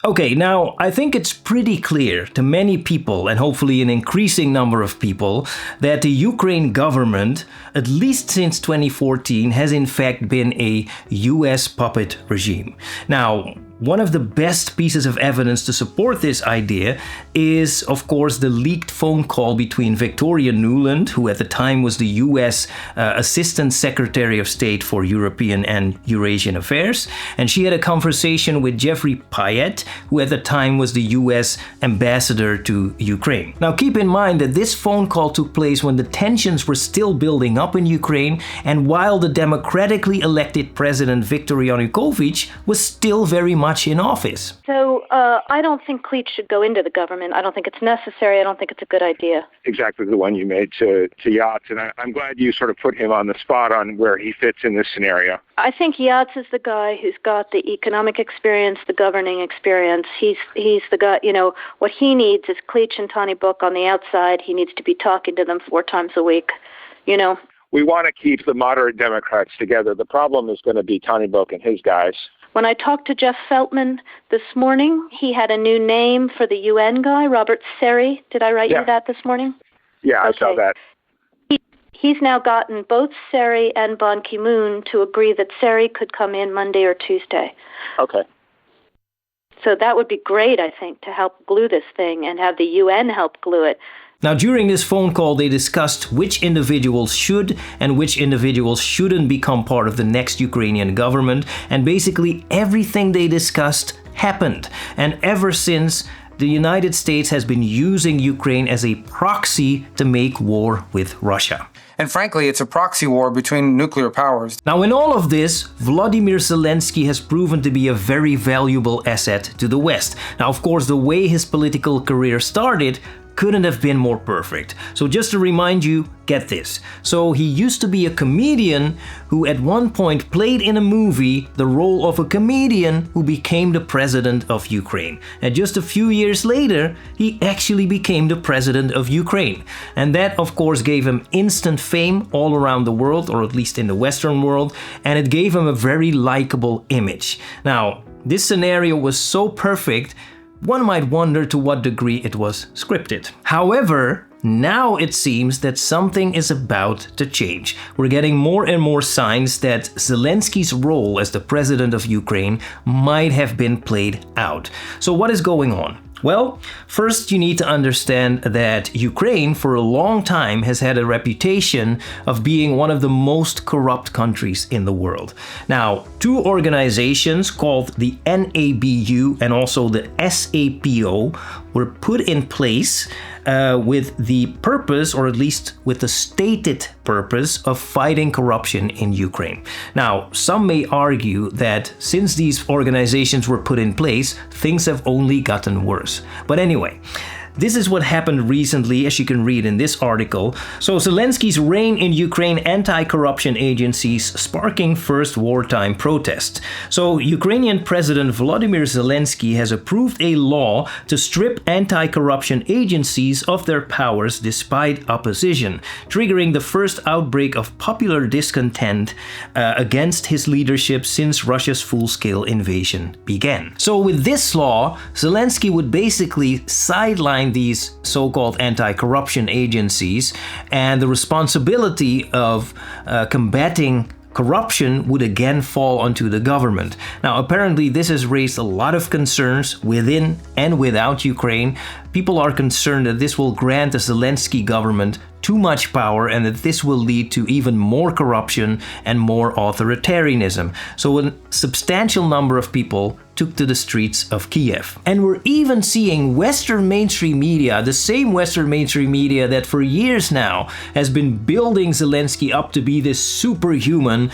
Okay, now I think it's pretty clear to many people, and hopefully an increasing number of people, that the Ukraine government, at least since 2014, has in fact been a US puppet regime. Now, one of the best pieces of evidence to support this idea is, of course, the leaked phone call between Victoria Nuland, who at the time was the US Assistant Secretary of State for European and Eurasian Affairs, and she had a conversation with Jeffrey Payette, who at the time was the US Ambassador to Ukraine. Now keep in mind that this phone call took place when the tensions were still building up in Ukraine and while the democratically elected President Viktor Yanukovych was still very much in office. So I don't think Klitsch should go into the government. I don't think it's necessary. I don't think it's a good idea. Exactly the one you made to Yates, and I'm glad you sort of put him on the spot on where he fits in this scenario. I think Yates is the guy who's got the economic experience, the governing experience. He's the guy, what he needs is Klitsch and Tony Book on the outside. He needs to be talking to them 4 times a week, We want to keep the moderate Democrats together. The problem is going to be Tony Book and his guys. When I talked to Jeff Feltman this morning, he had a new name for the UN guy, Robert Seri. Did I write you that this morning? Yeah, okay. I saw that. He's now gotten both Seri and Ban Ki-moon to agree that Seri could come in Monday or Tuesday. Okay. So that would be great, I think, to help glue this thing and have the UN help glue it. Now, during this phone call, they discussed which individuals should and which individuals shouldn't become part of the next Ukrainian government, and basically everything they discussed happened. And ever since, the United States has been using Ukraine as a proxy to make war with Russia. And frankly, it's a proxy war between nuclear powers. Now, in all of this, Volodymyr Zelensky has proven to be a very valuable asset to the West. Now, of course, the way his political career started couldn't have been more perfect. So just to remind you, get this. So he used to be a comedian who at one point played in a movie the role of a comedian who became the president of Ukraine. And just a few years later, he actually became the president of Ukraine. And that, of course, gave him instant fame all around the world, or at least in the Western world, and it gave him a very likable image. Now, this scenario was so perfect, one might wonder to what degree it was scripted. However, now it seems that something is about to change. We're getting more and more signs that Zelensky's role as the president of Ukraine might have been played out. So what is going on? Well, first you need to understand that Ukraine for a long time has had a reputation of being one of the most corrupt countries in the world. Now, 2 organizations called the NABU and also the SAPO were put in place with the purpose, or at least with the stated purpose, of fighting corruption in Ukraine. Now, some may argue that since these organizations were put in place, things have only gotten worse. But anyway, this is what happened recently, as you can read in this article. So Zelensky's reign in Ukraine anti-corruption agencies sparking first wartime protests. So Ukrainian President Volodymyr Zelensky has approved a law to strip anti-corruption agencies of their powers despite opposition, triggering the first outbreak of popular discontent against his leadership since Russia's full-scale invasion began. So with this law, Zelensky would basically sideline these so-called anti-corruption agencies, and the responsibility of combating corruption would again fall onto the government. Now, apparently this has raised a lot of concerns within and without Ukraine. People are concerned that this will grant the Zelensky government too much power and that this will lead to even more corruption and more authoritarianism. So a substantial number of people took to the streets of Kiev. And we're even seeing Western mainstream media, the same Western mainstream media that for years now has been building Zelensky up to be this superhuman,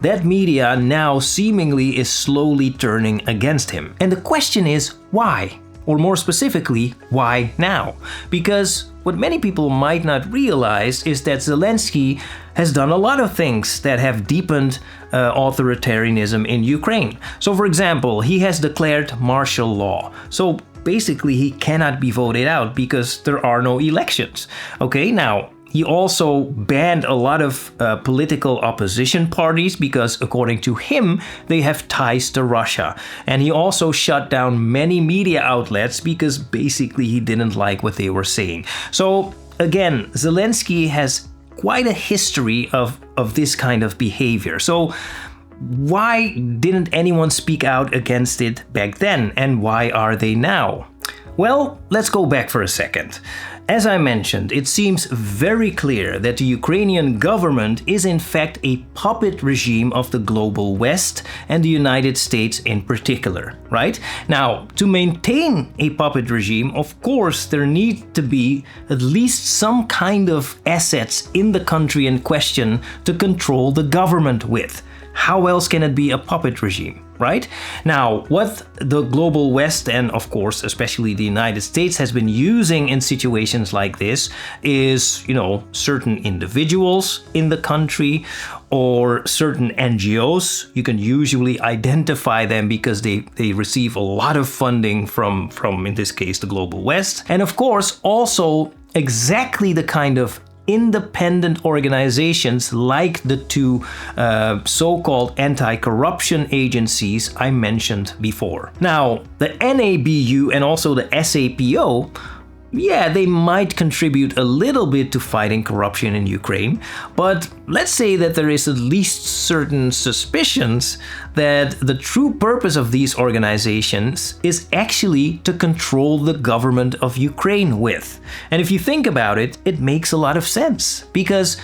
that media now seemingly is slowly turning against him. And the question is, why? Or more specifically, why now? Because what many people might not realize is that Zelensky has done a lot of things that have deepened authoritarianism in Ukraine. So for example, he has declared martial law. So basically he cannot be voted out because there are no elections. Okay, now he also banned a lot of political opposition parties because, according to him, they have ties to Russia. And he also shut down many media outlets because basically he didn't like what they were saying. So again, Zelensky has quite a history of this kind of behavior. So why didn't anyone speak out against it back then, and why are they now? Well, let's go back for a second. As I mentioned, it seems very clear that the Ukrainian government is in fact a puppet regime of the global West and the United States in particular, right? Now, to maintain a puppet regime, of course, there need to be at least some kind of assets in the country in question to control the government with. How else can it be a puppet regime, right? Now, what the global West and, of course, especially the United States has been using in situations like this is, certain individuals in the country or certain NGOs. You can usually identify them because they receive a lot of funding from, in this case, the global West. And of course, also exactly the kind of independent organizations like the two so-called anti-corruption agencies I mentioned before. Now, the NABU and also the SAPO, yeah, they might contribute a little bit to fighting corruption in Ukraine, but let's say that there is at least certain suspicions that the true purpose of these organizations is actually to control the government of Ukraine with. And if you think about it, it makes a lot of sense, because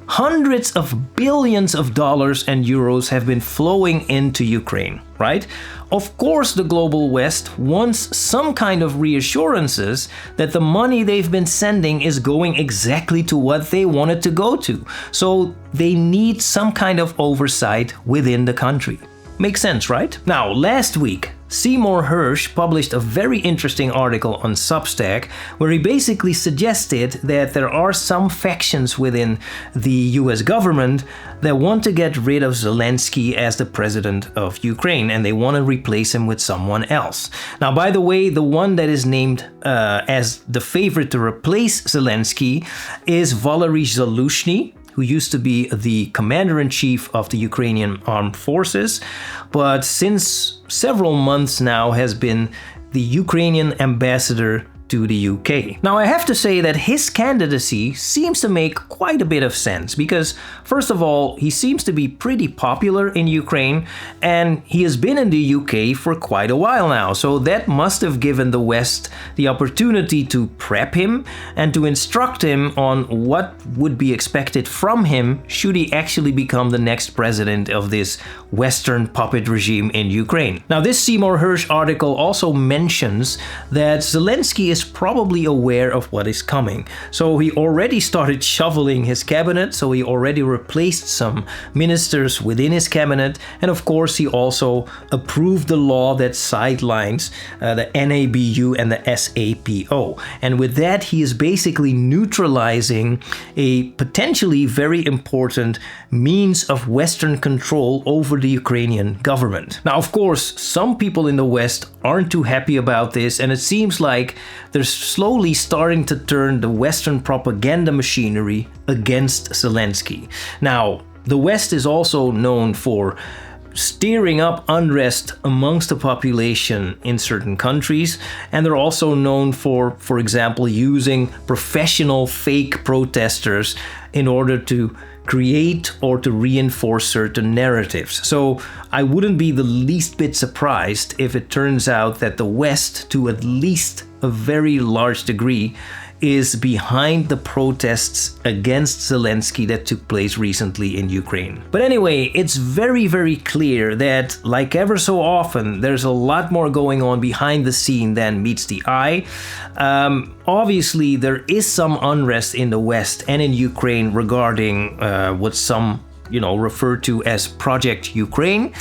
hundreds of billions of dollars and euros have been flowing into Ukraine, right? Of course, the global West wants some kind of reassurances that the money they've been sending is going exactly to what they want it to go to. So they need some kind of oversight within the country. Makes sense, right? Now, last week, Seymour Hersh published a very interesting article on Substack where he basically suggested that there are some factions within the US government that want to get rid of Zelensky as the president of Ukraine, and they want to replace him with someone else. Now, by the way, the one that is named as the favorite to replace Zelensky is Volodymyr Zelensky, who used to be the commander-in-chief of the Ukrainian armed forces, but since several months now has been the Ukrainian ambassador to the UK. Now, I have to say that his candidacy seems to make quite a bit of sense because, first of all, he seems to be pretty popular in Ukraine and he has been in the UK for quite a while now. So that must have given the West the opportunity to prep him and to instruct him on what would be expected from him should he actually become the next president of this Western puppet regime in Ukraine. Now, this Seymour Hersh article also mentions that Zelensky is probably aware of what is coming. So he already started shoveling his cabinet, so he already replaced some ministers within his cabinet, and of course he also approved the law that sidelines the NABU and the SAPO. And with that, he is basically neutralizing a potentially very important means of Western control over the Ukrainian government. Now, of course, some people in the West aren't too happy about this, and it seems like they're slowly starting to turn the Western propaganda machinery against Zelensky. Now, the West is also known for stirring up unrest amongst the population in certain countries, and they're also known for example, using professional fake protesters in order to create or to reinforce certain narratives. So I wouldn't be the least bit surprised if it turns out that the West, to at least a very large degree, is behind the protests against Zelensky that took place recently in Ukraine. But anyway, it's very, very clear that, like ever so often, there's a lot more going on behind the scene than meets the eye. Obviously, there is some unrest in the West and in Ukraine regarding what some, refer to as Project Ukraine.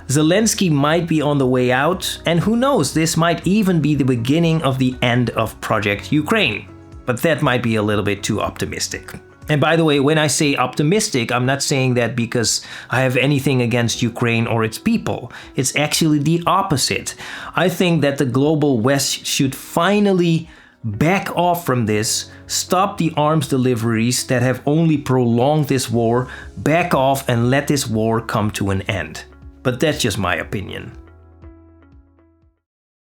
Zelensky might be on the way out, and who knows, this might even be the beginning of the end of Project Ukraine. But that might be a little bit too optimistic. And by the way, when I say optimistic, I'm not saying that because I have anything against Ukraine or its people. It's actually the opposite. I think that the global West should finally back off from this, stop the arms deliveries that have only prolonged this war, back off and let this war come to an end. But that's just my opinion.